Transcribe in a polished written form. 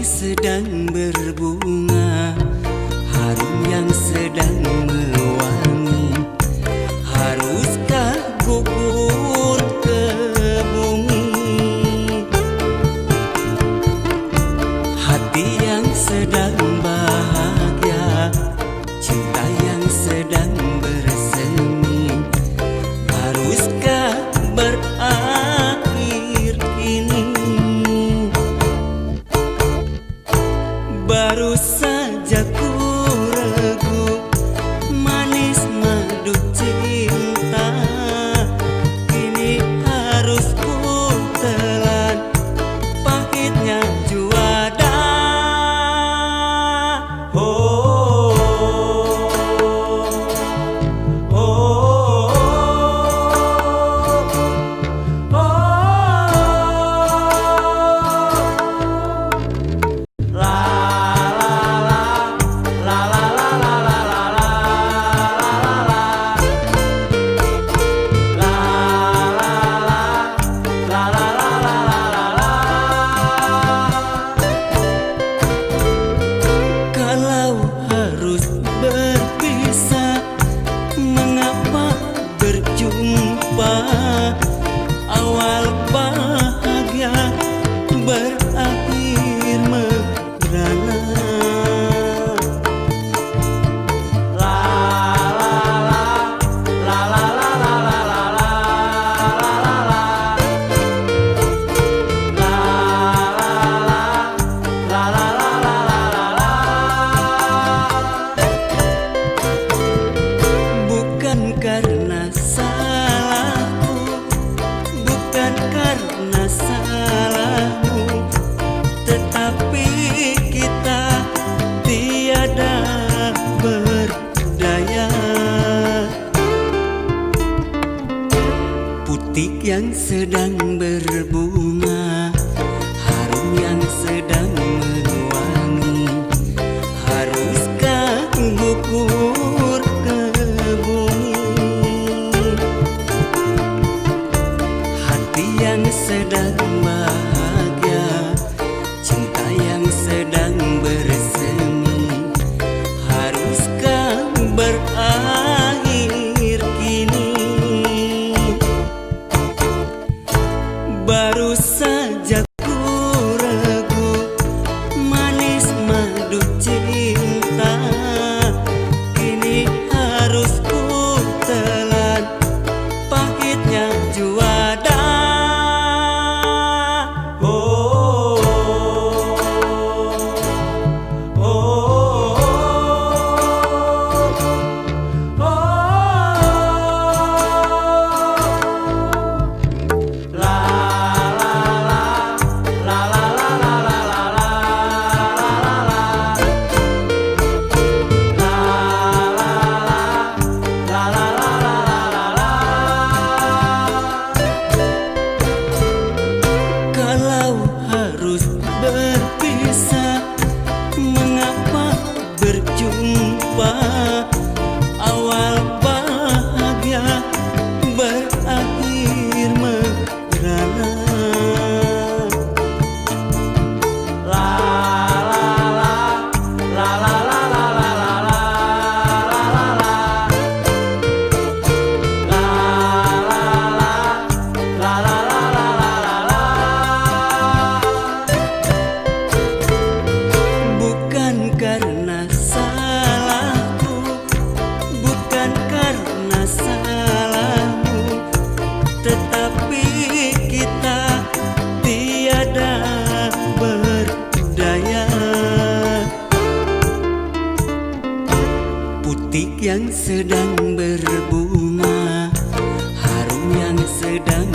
yang sedang berbunga, harum yang sedang mewangi. Haruskah gugur ke bumi? Hati yang sedang bahagia, cinta yang sedang bersemi, haruskah berakhir kini? Baru saja ku ragu manis madu cinta, kini harus ku telan pahitnya juada. Oh, oh, oh, oh, oh. Kalau harus berpisah, mengapa berjumpa? Awal bahagia berakhir merana. Bukan karena salahku, bukan karena salahmu, tetapi kita tiada berdaya. Putik yang sedang berbunga, harum yang sedang mewangi, haruskah gugur ke bumi? Hati yang sedang bahagia, cinta yang sedang bersemi, haruskah berakhir kini? Baru saja ku ragu manis madu cinta, kini harus ku telan pahitnya juada. Oh, oh, oh, oh, kalau harus berpisah, mengapa berjumpa? Awal bahagia berakhir merana. Bukan karena salahku, bukan karena salahmu, tetapi kita tiada berdaya. Putik yang sedang berbunga, harum yang sedang